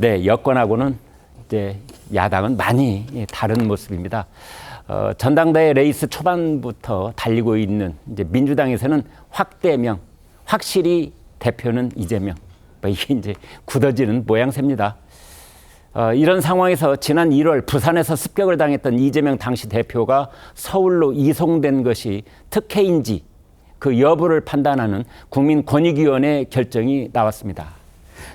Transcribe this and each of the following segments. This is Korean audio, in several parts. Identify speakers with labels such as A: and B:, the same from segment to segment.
A: 네, 여권하고는 이제 야당은 많이 다른 모습입니다. 전당대회 레이스 초반부터 달리고 있는 이제 민주당에서는 확대명, 확실히 대표는 이재명. 이게 이제 굳어지는 모양새입니다. 이런 상황에서 지난 1월 부산에서 습격을 당했던 이재명 당시 대표가 서울로 이송된 것이 특혜인지 그 여부를 판단하는 국민권익위원회 결정이 나왔습니다.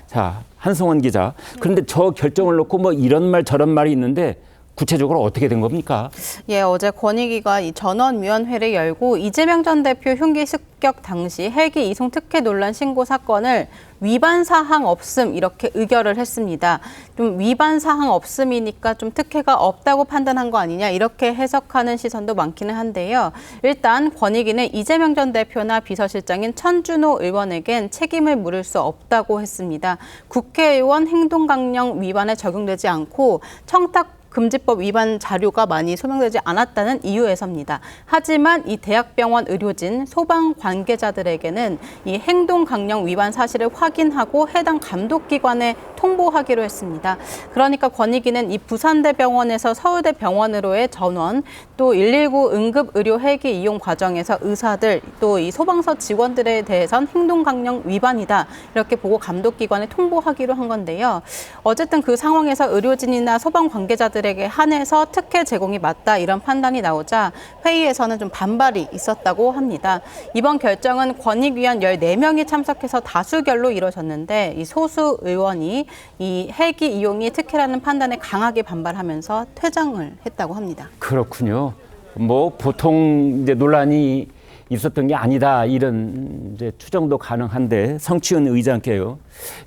A: 자, 한승원 기자. 그런데 저 결정을 놓고 뭐 이런 말 저런 말이 있는데 구체적으로 어떻게 된 겁니까?
B: 예, 어제 권익위가 이 전원위원회를 열고 이재명 전 대표 흉기 습격 당시 헬기 이송 특혜 논란 신고 사건을 위반 사항 없음 이렇게 의결을 했습니다. 좀 위반 사항 없음이니까 좀 특혜가 없다고 판단한 거 아니냐 이렇게 해석하는 시선도 많기는 한데요. 일단 권익위는 이재명 전 대표나 비서실장인 천준호 의원에겐 책임을 물을 수 없다고 했습니다. 국회의원 행동강령 위반에 적용되지 않고 청탁 금지법 위반 자료가 많이 소명되지 않았다는 이유에서입니다. 하지만 이 대학병원 의료진, 소방 관계자들에게는 이 행동강령 위반 사실을 확인하고 해당 감독기관에 통보하기로 했습니다. 그러니까 권익위는 이 부산대병원에서 서울대병원으로의 전원, 또 119 응급의료 헬기 이용 과정에서 의사들, 또 이 소방서 직원들에 대해선 행동강령 위반이다. 이렇게 보고 감독기관에 통보하기로 한 건데요. 어쨌든 그 상황에서 의료진이나 소방 관계자들에게 한해서 특혜 제공이 맞다 이런 판단이 나오자 회의에서는 좀 반발이 있었다고 합니다. 이번 결정은 권익위원 14명이 참석해서 다수결로 이루어졌는데 이 소수 의원이 이 헬기 이용이 특혜라는 판단에 강하게 반발하면서 퇴장을 했다고 합니다.
A: 그렇군요. 뭐 보통 이제 논란이 있었던 게 아니다 이런 이제 추정도 가능한데 성취은 의장께요.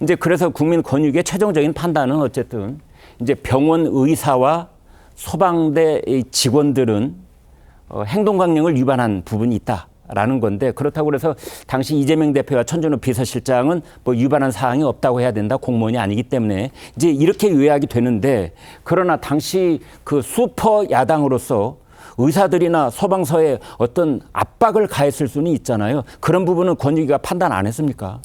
A: 이제 그래서 국민권익위의 최종적인 판단은 어쨌든 이제 병원 의사와 소방대 직원들은 행동강령을 위반한 부분이 있다라는 건데 그렇다고 그래서 당시 이재명 대표와 천준호 비서실장은 뭐 위반한 사항이 없다고 해야 된다. 공무원이 아니기 때문에 이제 이렇게 요약이 되는데 그러나 당시 그 슈퍼 야당으로서 의사들이나 소방서에 어떤 압박을 가했을 수는 있잖아요. 그런 부분은 권익위가 판단 안 했습니까?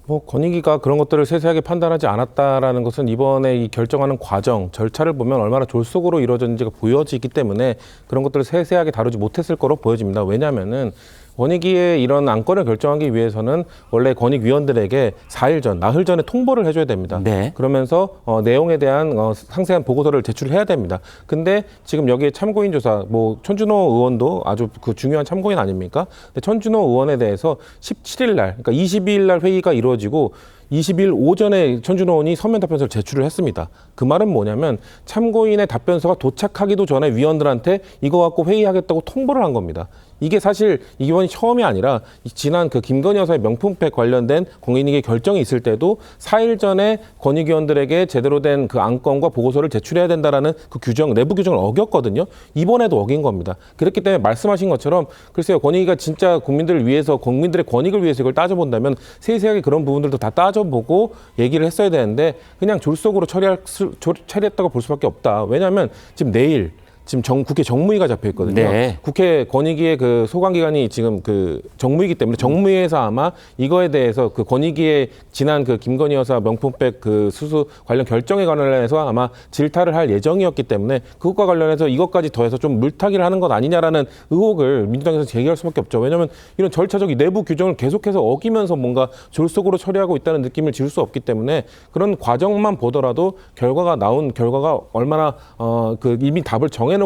C: 뭐 권익위가 그런 것들을 세세하게 판단하지 않았다라는 것은 이번에 이 결정하는 과정, 절차를 보면 얼마나 졸속으로 이루어졌는지가 보여지기 때문에 그런 것들을 세세하게 다루지 못했을 거로 보여집니다. 왜냐하면은 권익위의 이런 안건을 결정하기 위해서는 원래 권익위원들에게 4일 전, 나흘 전에 통보를 해줘야 됩니다. 네. 그러면서 내용에 대한 상세한 보고서를 제출해야 됩니다. 근데 지금 여기에 참고인 조사, 뭐 천준호 의원도 아주 그 중요한 참고인 아닙니까? 근데 천준호 의원에 대해서 17일 날, 그러니까 22일 날 회의가 이루어지고 20일 오전에 천준호 의원이 서면 답변서를 제출을 했습니다. 그 말은 뭐냐면 참고인의 답변서가 도착하기도 전에 위원들한테 이거 갖고 회의하겠다고 통보를 한 겁니다. 이게 사실 이번이 처음이 아니라 지난 그 김건희 여사의 명품백 관련된 공인이익의 결정이 있을 때도 4일 전에 권익위원들에게 제대로 된 그 안건과 보고서를 제출해야 된다라는 그 규정, 내부 규정을 어겼거든요. 이번에도 어긴 겁니다. 그렇기 때문에 말씀하신 것처럼 글쎄요, 권익위가 진짜 국민들을 위해서, 국민들의 권익을 위해서 이걸 따져본다면 세세하게 그런 부분들도 다 따져보고 얘기를 했어야 되는데 그냥 졸속으로 처리했다고 볼 수밖에 없다. 왜냐하면 지금 내일 지금 국회 정무위가 잡혀 있거든요. 네. 국회 권익위의 그 소관기관이 지금 그 정무위이기 때문에 정무위에서 아마 이거에 대해서 그 권익위의 지난 그 김건희 여사 명품백 그 수수 관련 결정에 관련해서 아마 질타를 할 예정이었기 때문에 그것과 관련해서 이것까지 더해서 좀 물타기를 하는 것 아니냐라는 의혹을 민주당에서 제기할 수밖에 없죠. 왜냐하면 이런 절차적 내부 규정을 계속해서 어기면서 뭔가 졸속으로 처리하고 있다는 느낌을 지울 수 없기 때문에 그런 과정만 보더라도 나온 결과가 얼마나 그 이미 답을 정해놓고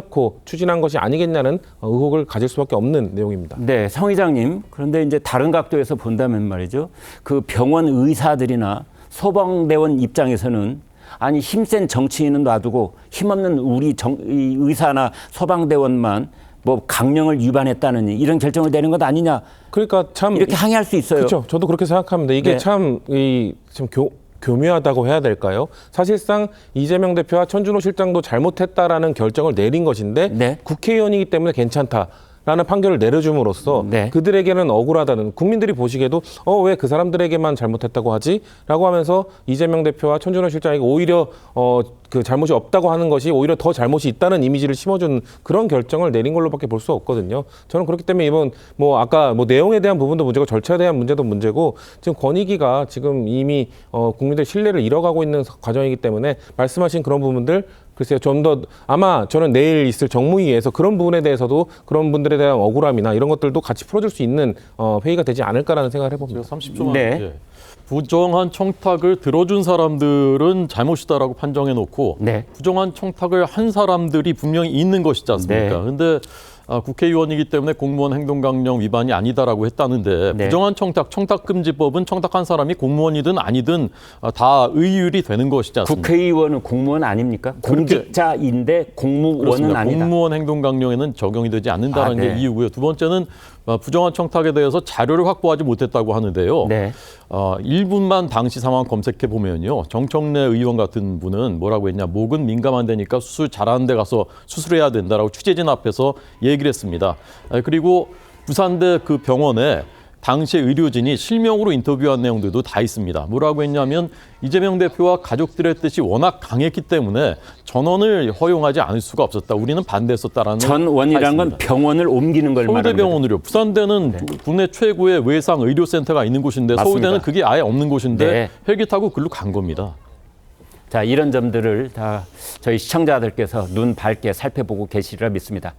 C: 추진한 것이 아니겠냐는 의혹을 가질 수밖에 없는 내용입니다.
A: 네, 성 의장님. 그런데 이제 다른 각도에서 본다면 말이죠. 그 병원 의사들이나 소방대원 입장에서는 아니 힘센 정치인은 놔두고 힘없는 우리 의사나 소방대원만 뭐 강령을 위반했다느니 이런 결정을 내는 것 아니냐.
C: 그러니까 참
A: 이렇게 항의할 수 있어요.
C: 그렇죠. 저도 그렇게 생각합니다. 이게 네. 참 교묘하다고 해야 될까요? 사실상 이재명 대표와 천준호 실장도 잘못했다라는 결정을 내린 것인데 네. 국회의원이기 때문에 괜찮다. 라는 판결을 내려줌으로써
A: 네.
C: 그들에게는 억울하다는 국민들이 보시기에도 왜 그 사람들에게만 잘못했다고 하지? 라고 하면서 이재명 대표와 천준호 실장에게 오히려 그 잘못이 없다고 하는 것이 오히려 더 잘못이 있다는 이미지를 심어준 그런 결정을 내린 걸로밖에 볼 수 없거든요. 저는 그렇기 때문에 이번 아까 내용에 대한 부분도 문제고 절차에 대한 문제도 문제고 지금 권익위가 지금 이미 국민들 신뢰를 잃어가고 있는 과정이기 때문에 말씀하신 그런 부분들 글쎄요, 좀 더 아마 저는 내일 있을 정무위에서 그런 부분에 대해서도 그런 분들에 대한 억울함이나 이런 것들도 같이 풀어줄 수 있는 회의가 되지 않을까라는 생각을 해봅니다.
D: 30초만.
A: 네.
D: 예. 부정한 청탁을 들어준 사람들은 잘못이다라고 판정해 놓고
A: 네.
D: 부정한 청탁을 한 사람들이 분명히 있는 것이지 않습니까?
A: 네.
D: 근데 국회의원이기 때문에 공무원 행동강령 위반이 아니다라고 했다는데
A: 네.
D: 부정한 청탁금지법은 청탁한 사람이 공무원이든 아니든 다 의율이 되는 것이지 않습니까?
A: 국회의원은 공무원 아닙니까? 공직자인데 공무원은
D: 그렇습니다.
A: 아니다.
D: 공무원 행동강령에는 적용이 되지 않는다는
A: 네.
D: 게 이유고요. 두 번째는 부정한 청탁에 대해서 자료를 확보하지 못했다고 하는데요.
A: 네.
D: 1분만 당시 상황 검색해 보면요. 정청래 의원 같은 분은 뭐라고 했냐. 목은 민감한 데니까 수술 잘하는 데 가서 수술해야 된다라고 취재진 앞에서 얘기를 했습니다. 그리고 부산대 그 병원에 당시 의료진이 실명으로 인터뷰한 내용들도 다 있습니다. 뭐라고 했냐면 이재명 대표와 가족들의 뜻이 워낙 강했기 때문에 전원을 허용하지 않을 수가 없었다. 우리는 반대했었다라는
A: 전원이란 건 병원을 옮기는 걸 말하는 거죠.
D: 서울대병원으로 부산대는 국내 최고의 외상 의료센터가 있는 곳인데
A: 맞습니다.
D: 서울대는 그게 아예 없는 곳인데
A: 네.
D: 헬기 타고 글로 간 겁니다.
A: 자, 이런 점들을 다 저희 시청자들께서 눈 밝게 살펴보고 계시리라 믿습니다.